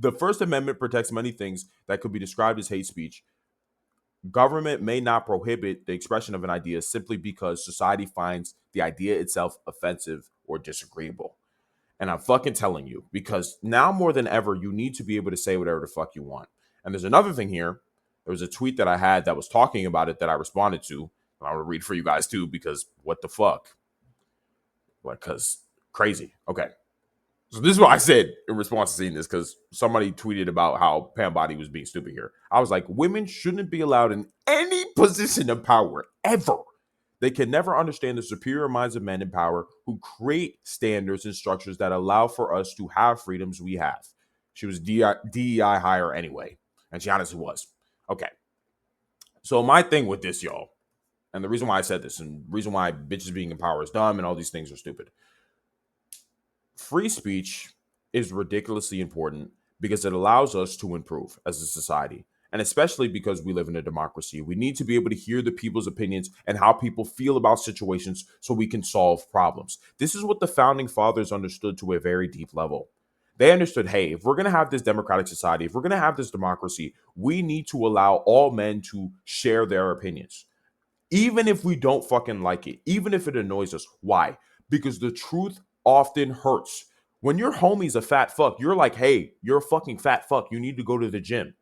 The First Amendment protects many things that could be described as hate speech. Government may not prohibit the expression of an idea simply because society finds the idea itself offensive or disagreeable. And I'm fucking telling you, because now more than ever, you need to be able to say whatever the fuck you want. And there's another thing here. There was a tweet that I had that was talking about it that I responded to. And I want to read for you guys too, because what the fuck? Like, because crazy. Okay. So this is what I said in response to seeing this, because somebody tweeted about how Pam Bondi was being stupid here. I was like, women shouldn't be allowed in any position of power ever. They can never understand the superior minds of men in power who create standards and structures that allow for us to have freedoms we have. She was DEI hire anyway, and she honestly was. Okay. So my thing with this, y'all, and the reason why I said this, and the reason why bitches being in power is dumb and all these things are stupid. Free speech is ridiculously important because it allows us to improve as a society. And especially because we live in a democracy, we need to be able to hear the people's opinions and how people feel about situations so we can solve problems. This is what the founding fathers understood to a very deep level. They understood, hey, if we're going to have this democratic society, if we're going to have this democracy, we need to allow all men to share their opinions. Even if we don't fucking like it, even if it annoys us. Why? Because the truth often hurts. When your homie's a fat fuck, you're like, hey, you're a fucking fat fuck. You need to go to the gym.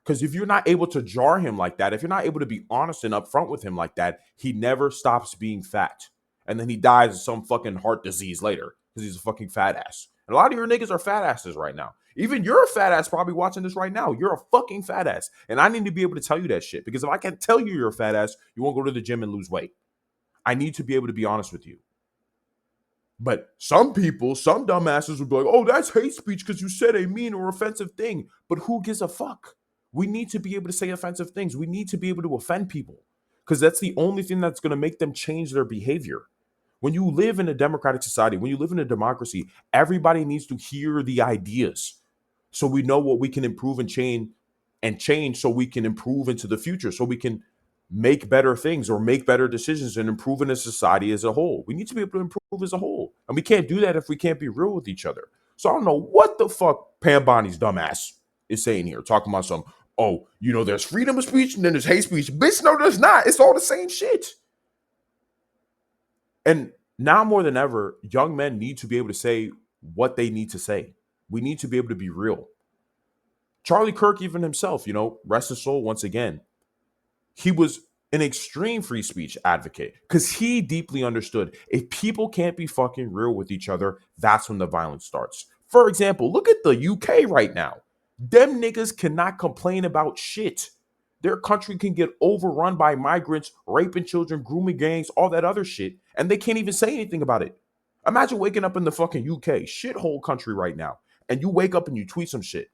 Because if you're not able to jar him like that, if you're not able to be honest and upfront with him like that, he never stops being fat. And then he dies of some fucking heart disease later because he's a fucking fat ass. And a lot of your niggas are fat asses right now. Even you're a fat ass probably watching this right now. You're a fucking fat ass. And I need to be able to tell you that shit. Because if I can't tell you you're a fat ass, you won't go to the gym and lose weight. I need to be able to be honest with you. But some people, some dumbasses would be like, oh, that's hate speech because you said a mean or offensive thing. But who gives a fuck? We need to be able to say offensive things. We need to be able to offend people because that's the only thing that's going to make them change their behavior. When you live in a democratic society, when you live in a democracy, everybody needs to hear the ideas so we know what we can improve and change so we can improve into the future, so we can make better things or make better decisions and improve in a society as a whole. We need to be able to improve as a whole. And we can't do that if we can't be real with each other. So I don't know what the fuck Pam Bondi's dumbass is saying here, talking about some, oh, you know, there's freedom of speech and then there's hate speech. Bitch, no, there's not. It's all the same shit. And now more than ever, young men need to be able to say what they need to say. We need to be able to be real. Charlie Kirk, even himself, you know, rest his soul once again, he was an extreme free speech advocate because he deeply understood if people can't be fucking real with each other, that's when the violence starts. For example, look at the UK right now. Them niggas cannot complain about shit. Their country can get overrun by migrants, raping children, grooming gangs, all that other shit, and they can't even say anything about it. Imagine waking up in the fucking UK, shithole country right now, and you wake up and you tweet some shit.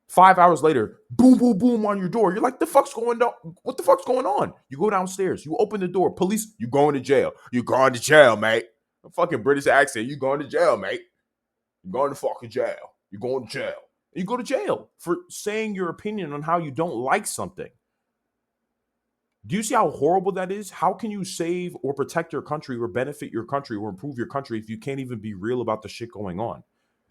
5 hours later, boom, boom, boom on your door. You're like, the fuck's going on? What the fuck's going on? You go downstairs, you open the door, police, you going to jail. You going to jail, mate. A fucking British accent, you going to jail, mate. You going to fucking jail. You going to jail. You go to jail for saying your opinion on how you don't like something. Do you see how horrible that is? How can you save or protect your country or benefit your country or improve your country if you can't even be real about the shit going on?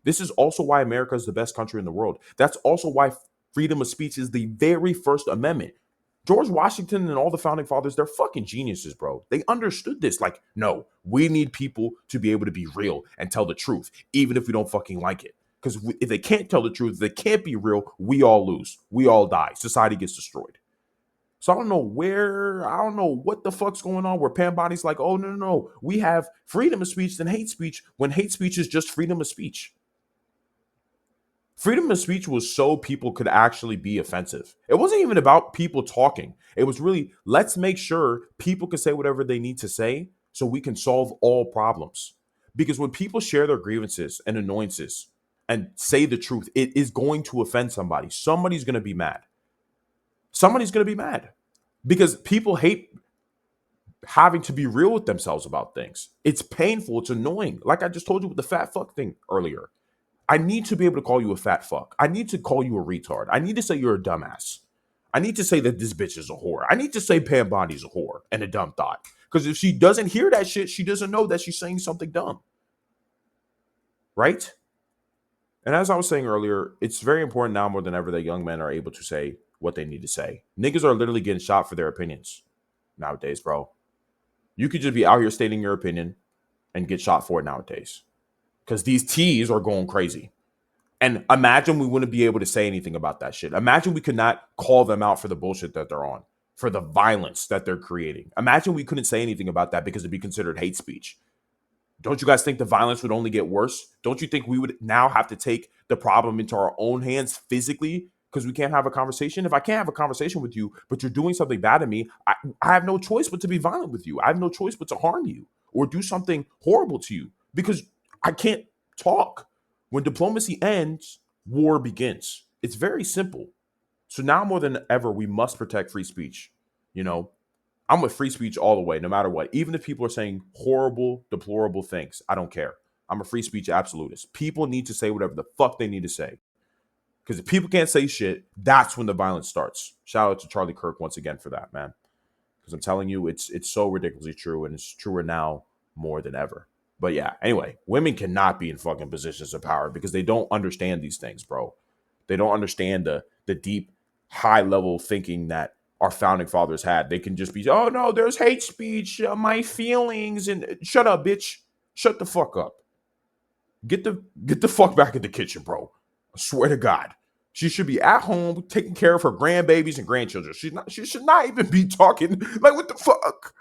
This is also why America is the best country in the world. That's also why freedom of speech is the very First Amendment. George Washington and all the founding fathers, they're fucking geniuses, bro. They understood this. Like, no, we need people to be able to be real and tell the truth, even if we don't fucking like it. Because if they can't tell the truth, if they can't be real, we all lose. We all die. Society gets destroyed. So I don't know what the fuck's going on where Pam Bondi's like, oh, no. We have freedom of speech than hate speech when hate speech is just freedom of speech. Freedom of speech was so people could actually be offensive. It wasn't even about people talking. It was really, let's make sure people can say whatever they need to say so we can solve all problems. Because when people share their grievances and annoyances and say the truth, it is going to offend somebody. Somebody's going to be mad. Somebody's going to be mad because people hate having to be real with themselves about things. It's painful. It's annoying. Like I just told you with the fat fuck thing earlier. I need to be able to call you a fat fuck. I need to call you a retard. I need to say you're a dumbass. I need to say that this bitch is a whore. I need to say Pam Bondi's a whore and a dumb thought. Because if she doesn't hear that shit, she doesn't know that she's saying something dumb. Right? And as I was saying earlier, it's very important now more than ever that young men are able to say what they need to say. Niggas are literally getting shot for their opinions nowadays, bro. You could just be out here stating your opinion and get shot for it nowadays because these T's are going crazy. And imagine we wouldn't be able to say anything about that shit. Imagine we could not call them out for the bullshit that they're on, for the violence that they're creating. Imagine we couldn't say anything about that because it'd be considered hate speech. Don't you guys think the violence would only get worse? Don't you think we would now have to take the problem into our own hands physically because we can't have a conversation? If I can't have a conversation with you, but you're doing something bad to me, I have no choice but to be violent with you. I have no choice but to harm you or do something horrible to you because I can't talk. When diplomacy ends, war begins. It's very simple. So now more than ever, we must protect free speech. You know, I'm with free speech all the way, no matter what. Even if people are saying horrible, deplorable things, I don't care. I'm a free speech absolutist. People need to say whatever the fuck they need to say. Because if people can't say shit, that's when the violence starts. Shout out to Charlie Kirk once again for that, man. Because I'm telling you, it's so ridiculously true, and it's truer now more than ever. But yeah, anyway, women cannot be in fucking positions of power because they don't understand these things, bro. They don't understand the deep, high level thinking that our founding fathers had. They can just be, oh no, there's hate speech, my feelings, and shut up, bitch. Shut the fuck up. Get the fuck back in the kitchen, bro. I swear to God. She should be at home taking care of her grandbabies and grandchildren. She should not even be talking like what the fuck.